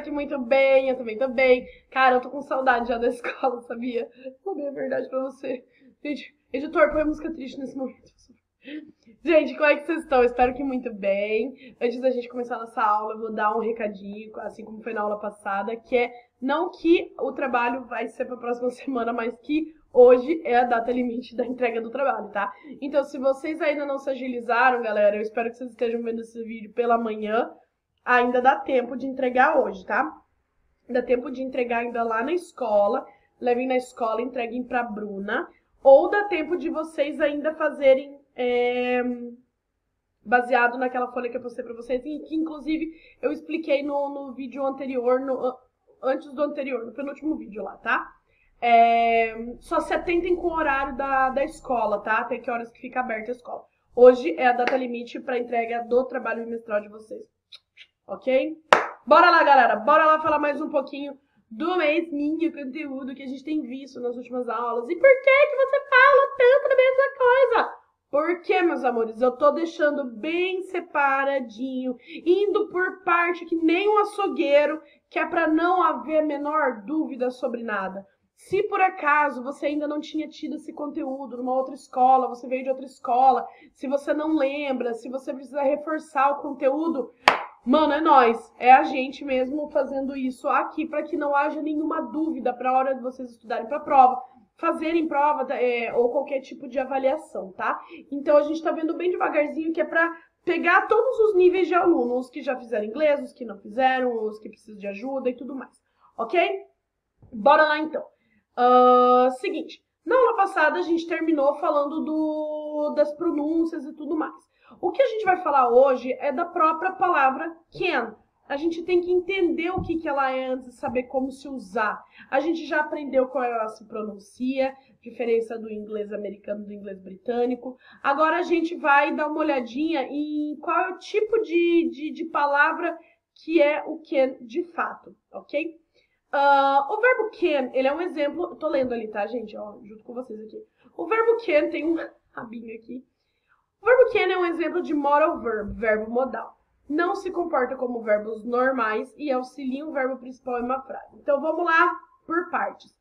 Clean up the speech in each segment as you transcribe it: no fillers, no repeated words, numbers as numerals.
que muito bem, eu também tô bem. Cara, eu tô com saudade já da escola, sabia? Vou ver a verdade pra você. Gente, editor, põe música triste nesse momento. Gente, como é que vocês estão? Espero que muito bem. Antes da gente começar a nossa aula, eu vou dar um recadinho, assim como foi na aula passada, que é não que o trabalho vai ser para a próxima semana, mas que hoje é a data limite da entrega do trabalho, tá? Então, se vocês ainda não se agilizaram, galera, eu espero que vocês estejam vendo esse vídeo pela manhã. Ainda dá tempo de entregar hoje, tá? Dá tempo de entregar ainda lá na escola. Levem na escola, entreguem pra Bruna. Ou dá tempo de vocês ainda fazerem baseado naquela folha que eu postei pra vocês, e que inclusive eu expliquei no vídeo anterior, antes do anterior, no penúltimo vídeo lá, tá? Só se atentem com o horário da escola, tá? Até que horas que fica aberta a escola. Hoje é a data limite para entrega do trabalho bimestral de vocês, ok? Bora lá, galera, bora lá falar mais um pouquinho do mesminho conteúdo que a gente tem visto nas últimas aulas. E por que você fala tanto da mesma coisa? Porque, meus amores, eu tô deixando bem separadinho, indo por parte que nem um açougueiro, que é para não haver a menor dúvida sobre nada. Se por acaso você ainda não tinha tido esse conteúdo numa outra escola, você veio de outra escola, se você não lembra, se você precisa reforçar o conteúdo, mano, é nós, é a gente mesmo fazendo isso aqui para que não haja nenhuma dúvida para a hora de vocês estudarem para a prova, fazerem prova ou qualquer tipo de avaliação, tá? Então a gente tá vendo bem devagarzinho que é para pegar todos os níveis de aluno, os que já fizeram inglês, os que não fizeram, os que precisam de ajuda e tudo mais, ok? Bora lá então. Seguinte, na aula passada a gente terminou falando das pronúncias e tudo mais. O que a gente vai falar hoje é da própria palavra can. A gente tem que entender o que ela é antes de saber como se usar. A gente já aprendeu como ela se pronuncia, diferença do inglês americano do inglês britânico. Agora a gente vai dar uma olhadinha em qual é o tipo de palavra que é o can de fato, ok? O verbo can, ele é um exemplo... Tô lendo ali, tá, gente? Ó, junto com vocês aqui. O verbo can tem um rabinho aqui. O verbo can é um exemplo de modal verb, verbo modal. Não se comporta como verbos normais e auxilia o verbo principal em uma frase. Então, vamos lá por partes.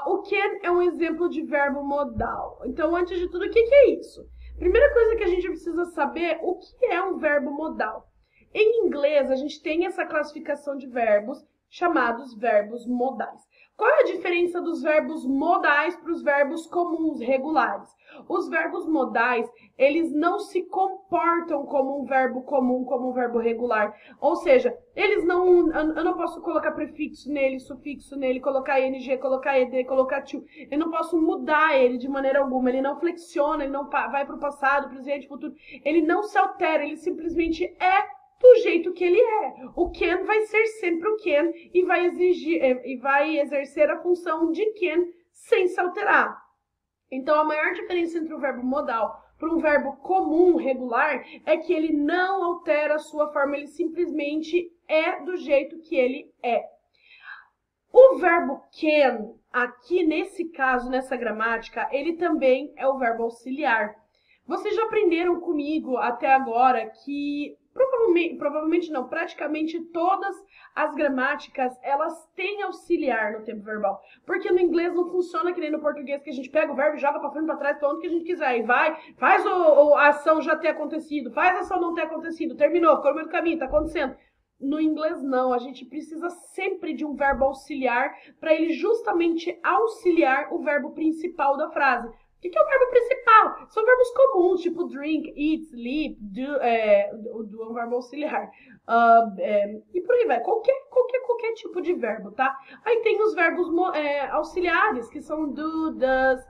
O can é um exemplo de verbo modal. Então, antes de tudo, o que é isso? Primeira coisa que a gente precisa saber, o que é um verbo modal? Em inglês, a gente tem essa classificação de verbos chamados verbos modais. Qual é a diferença dos verbos modais para os verbos comuns, regulares? Os verbos modais, eles não se comportam como um verbo comum, como um verbo regular. Ou seja, eu não posso colocar prefixo nele, sufixo nele, colocar ing, colocar ed, colocar to. Eu não posso mudar ele de maneira alguma. Ele não flexiona, ele não vai para o passado, presente, futuro. Ele não se altera, ele simplesmente é do jeito que ele é. O can vai ser sempre o can e vai exercer a função de can sem se alterar. Então, a maior diferença entre o verbo modal para um verbo comum, regular, é que ele não altera a sua forma, ele simplesmente é do jeito que ele é. O verbo can, aqui nesse caso, nessa gramática, ele também é o verbo auxiliar. Vocês já aprenderam comigo até agora que provavelmente não, praticamente todas as gramáticas, elas têm auxiliar no tempo verbal. Porque no inglês não funciona que nem no português, que a gente pega o verbo e joga pra frente, pra trás, pra onde que a gente quiser. E faz a ação já ter acontecido, faz a ação não ter acontecido, terminou, ficou no meio do caminho, tá acontecendo. No inglês não, a gente precisa sempre de um verbo auxiliar para ele justamente auxiliar o verbo principal da frase. O que é o verbo principal? São verbos comuns, tipo drink, eat, sleep, do é um verbo auxiliar. E por aí vai, qualquer tipo de verbo, tá? Aí tem os verbos auxiliares, que são do, does,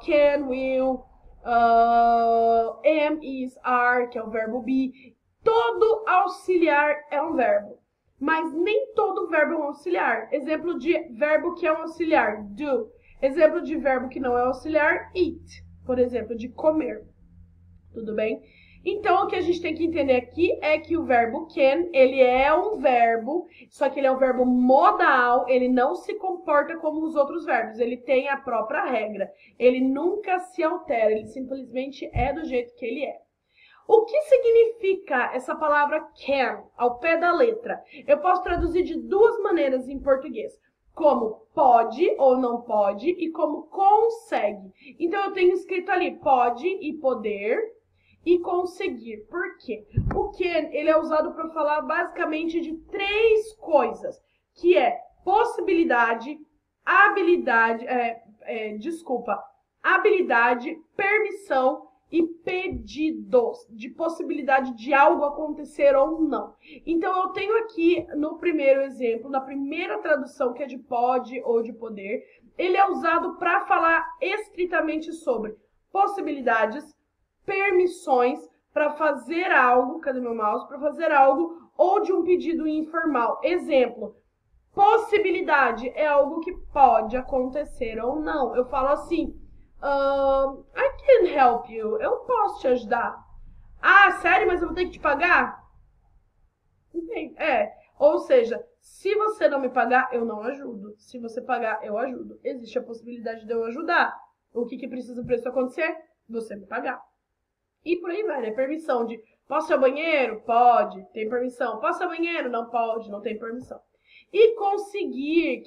can, will, am, is, are, que é o verbo be. Todo auxiliar é um verbo, mas nem todo verbo é um auxiliar. Exemplo de verbo que é um auxiliar, do. Exemplo de verbo que não é auxiliar, eat, por exemplo, de comer. Tudo bem? Então, o que a gente tem que entender aqui é que o verbo can, ele é um verbo, só que ele é um verbo modal, ele não se comporta como os outros verbos, ele tem a própria regra. Ele nunca se altera, ele simplesmente é do jeito que ele é. O que significa essa palavra can, ao pé da letra? Eu posso traduzir de duas maneiras em português. Como pode ou não pode e como consegue. Então, eu tenho escrito ali pode e poder e conseguir. Por quê? O can, ele é usado para falar basicamente de três coisas, que é possibilidade, habilidade, habilidade, permissão e pedidos, de possibilidade de algo acontecer ou não. Então, eu tenho aqui no primeiro exemplo, na primeira tradução, que é de pode ou de poder, ele é usado para falar estritamente sobre possibilidades, permissões para fazer algo, cadê meu mouse? Para fazer algo ou de um pedido informal. Exemplo, possibilidade é algo que pode acontecer ou não. Eu falo assim, I can help you. Eu posso te ajudar. Ah, sério? Mas eu vou ter que te pagar? Ou seja, se você não me pagar, eu não ajudo. Se você pagar, eu ajudo. Existe a possibilidade de eu ajudar. O que precisa para isso acontecer? Você me pagar. E por aí vai, né? Permissão de, posso ir ao banheiro? Pode, tem permissão. Posso ir ao banheiro? Não pode, não tem permissão. E conseguir,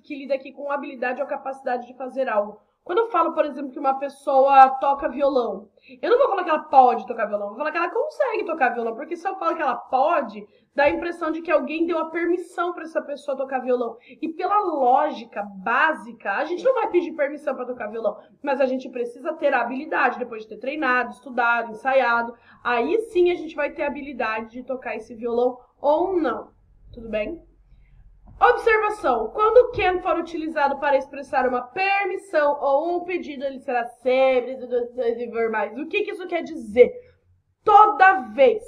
que lida aqui com habilidade ou capacidade de fazer algo. Quando eu falo, por exemplo, que uma pessoa toca violão, eu não vou falar que ela pode tocar violão, eu vou falar que ela consegue tocar violão, porque se eu falo que ela pode, dá a impressão de que alguém deu a permissão para essa pessoa tocar violão. E pela lógica básica, a gente não vai pedir permissão para tocar violão, mas a gente precisa ter a habilidade, depois de ter treinado, estudado, ensaiado, aí sim a gente vai ter a habilidade de tocar esse violão ou não. Tudo bem? Observação: quando o can for utilizado para expressar uma permissão ou um pedido, ele será sempre verbais. O que isso quer dizer? Toda vez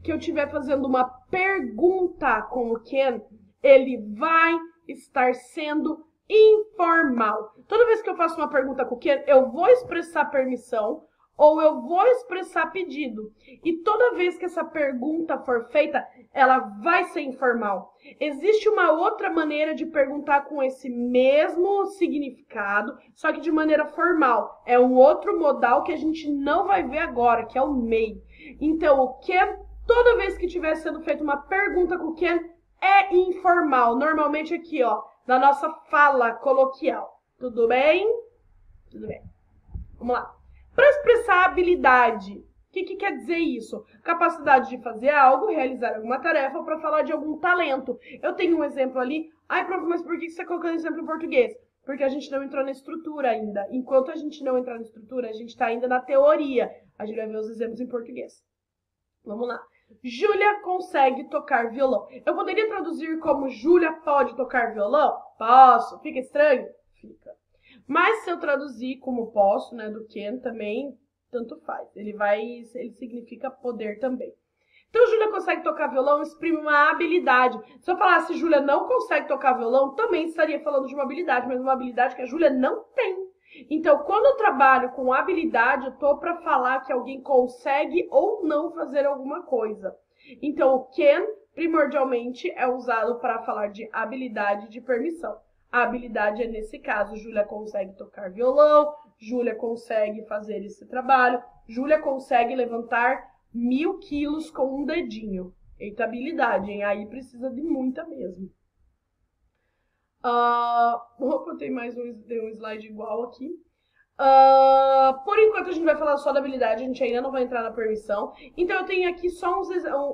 que eu estiver fazendo uma pergunta com o can, ele vai estar sendo informal. Toda vez que eu faço uma pergunta com o can, eu vou expressar permissão ou eu vou expressar pedido. E toda vez que essa pergunta for feita, ela vai ser informal. Existe uma outra maneira de perguntar com esse mesmo significado, só que de maneira formal. É um outro modal que a gente não vai ver agora, que é o may. Então, o can, toda vez que estiver sendo feita uma pergunta com o can, é informal. Normalmente aqui, ó, na nossa fala coloquial. Tudo bem? Tudo bem. Vamos lá. Para expressar habilidade, o que quer dizer isso? Capacidade de fazer algo, realizar alguma tarefa, ou para falar de algum talento. Eu tenho um exemplo ali. Ai, prof, mas por que você está colocando exemplo em português? Porque a gente não entrou na estrutura ainda. Enquanto a gente não entrar na estrutura, a gente está ainda na teoria. A gente vai ver os exemplos em português. Vamos lá. Júlia consegue tocar violão. Eu poderia traduzir como Júlia pode tocar violão? Posso. Fica estranho? Fica. Mas se eu traduzir como posso, né, do can também, tanto faz. Ele significa poder também. Então, Júlia consegue tocar violão, exprime uma habilidade. Se eu falasse Júlia não consegue tocar violão, também estaria falando de uma habilidade, mas uma habilidade que a Júlia não tem. Então, quando eu trabalho com habilidade, eu tô para falar que alguém consegue ou não fazer alguma coisa. Então, o can, primordialmente, é usado para falar de habilidade de permissão. A habilidade é, nesse caso, Júlia consegue tocar violão, Júlia consegue fazer esse trabalho, Júlia consegue levantar 1000 quilos com um dedinho. Eita, habilidade, hein? Aí precisa de muita mesmo. Opa, tem mais um slide igual aqui. Por enquanto a gente vai falar só da habilidade, a gente ainda não vai entrar na permissão. Então eu tenho aqui só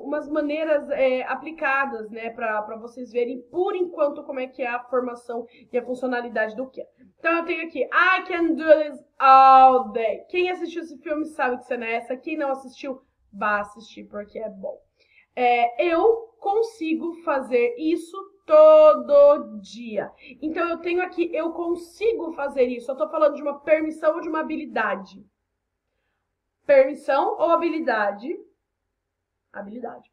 umas maneiras aplicadas, né, para vocês verem por enquanto como é que é a formação e a funcionalidade do can. Então eu tenho aqui, I can do this all day. Quem assistiu esse filme sabe que cena é essa. Quem não assistiu, vá assistir porque é bom. Eu consigo fazer isso todo dia. Então, eu tenho aqui, eu consigo fazer isso. Eu tô falando de uma permissão ou de uma habilidade? Permissão ou habilidade? Habilidade.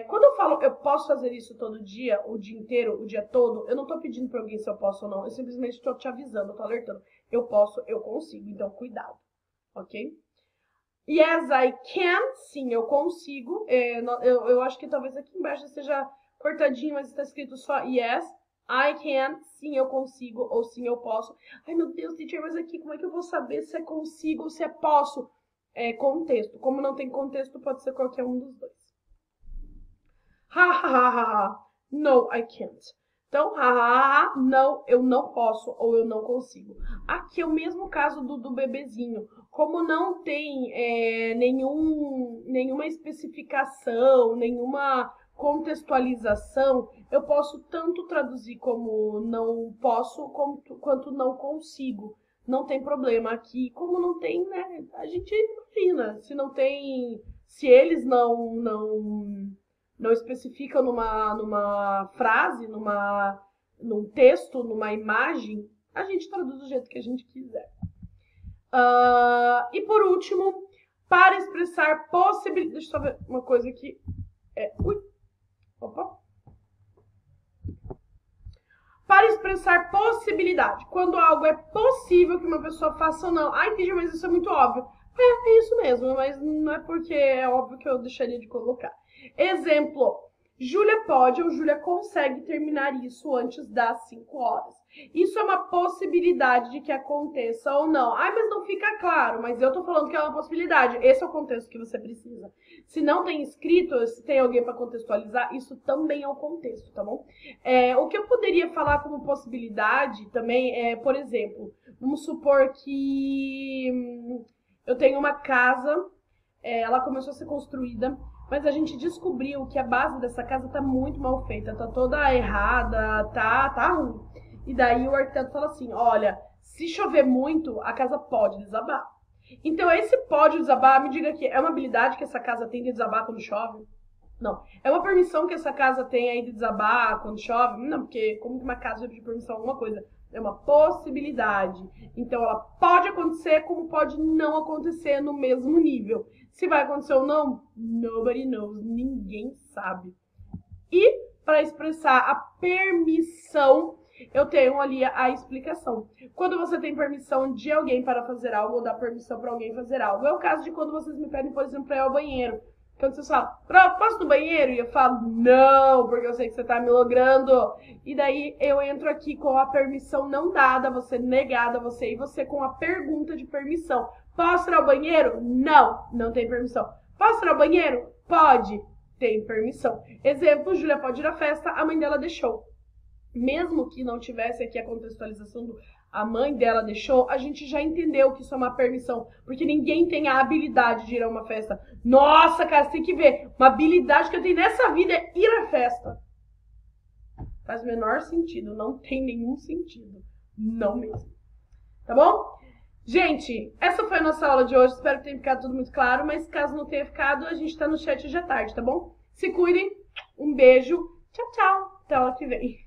Quando eu falo eu posso fazer isso todo dia, o dia inteiro, o dia todo, eu não tô pedindo pra alguém se eu posso ou não. Eu simplesmente tô te avisando, eu tô alertando. Eu posso, eu consigo. Então, cuidado. Ok? Yes, I can. Sim, eu consigo. Eu acho que talvez aqui embaixo seja cortadinho, mas está escrito só yes, I can. Sim, eu consigo. Ou sim, eu posso. Ai, meu Deus, teacher, mas aqui como é que eu vou saber se é consigo ou se é posso? contexto. Como não tem contexto, pode ser qualquer um dos dois. Ha, ha, ha, ha, ha. No, I can't. Então, ha, ha, ha, não, eu não posso ou eu não consigo. Aqui é o mesmo caso do bebezinho. Como não tem nenhuma especificação, nenhuma contextualização, eu posso tanto traduzir como não posso, quanto não consigo. Não tem problema aqui. Como não tem, né? A gente imagina. Se eles não especificam numa frase, num texto, numa imagem, a gente traduz do jeito que a gente quiser. E por último, para expressar possibilidade... Deixa eu só ver uma coisa aqui. Para expressar possibilidade. Quando algo é possível que uma pessoa faça ou não. Ai, Lígia, mas isso é muito óbvio. É isso mesmo, mas não é porque é óbvio que eu deixaria de colocar. Exemplo. Júlia pode ou Júlia consegue terminar isso antes das 5 horas. Isso é uma possibilidade de que aconteça ou não. Ai, mas não fica claro, mas eu tô falando que é uma possibilidade. Esse é o contexto que você precisa. Se não tem escrito, se tem alguém para contextualizar, isso também é o contexto, tá bom? O que eu poderia falar como possibilidade também é, por exemplo, vamos supor que eu tenho uma casa, ela começou a ser construída, mas a gente descobriu que a base dessa casa tá muito mal feita, tá toda errada, tá ruim. E daí o arquiteto fala assim, olha, se chover muito, a casa pode desabar. Então esse pode desabar, me diga aqui, é uma habilidade que essa casa tem de desabar quando chove? Não. É uma permissão que essa casa tem aí de desabar quando chove? Não, porque como que uma casa vai pedir permissão a alguma coisa? É uma possibilidade. Então ela pode acontecer como pode não acontecer no mesmo nível. Se vai acontecer ou não, nobody knows. Ninguém sabe. E para expressar a permissão, eu tenho ali a explicação. Quando você tem permissão de alguém para fazer algo ou dá permissão para alguém fazer algo. É o caso de quando vocês me pedem, por exemplo, para ir ao banheiro. Quando vocês falam, posso ir no banheiro? E eu falo, não, porque eu sei que você tá me logrando. E daí eu entro aqui com a permissão não dada, você negada, você e você com a pergunta de permissão. Posso ir ao banheiro? Não, não tem permissão. Posso ir ao banheiro? Pode, tem permissão. Exemplo, Júlia pode ir à festa, a mãe dela deixou. Mesmo que não tivesse aqui a contextualização do a mãe dela deixou, a gente já entendeu que isso é uma permissão, porque ninguém tem a habilidade de ir a uma festa. Nossa, cara, você tem que ver, uma habilidade que eu tenho nessa vida é ir à festa. Faz o menor sentido, não tem nenhum sentido, não mesmo. Tá bom? Gente, essa foi a nossa aula de hoje, espero que tenha ficado tudo muito claro, mas caso não tenha ficado, a gente tá no chat hoje à tarde, tá bom? Se cuidem, um beijo, tchau, tchau, até aula que vem.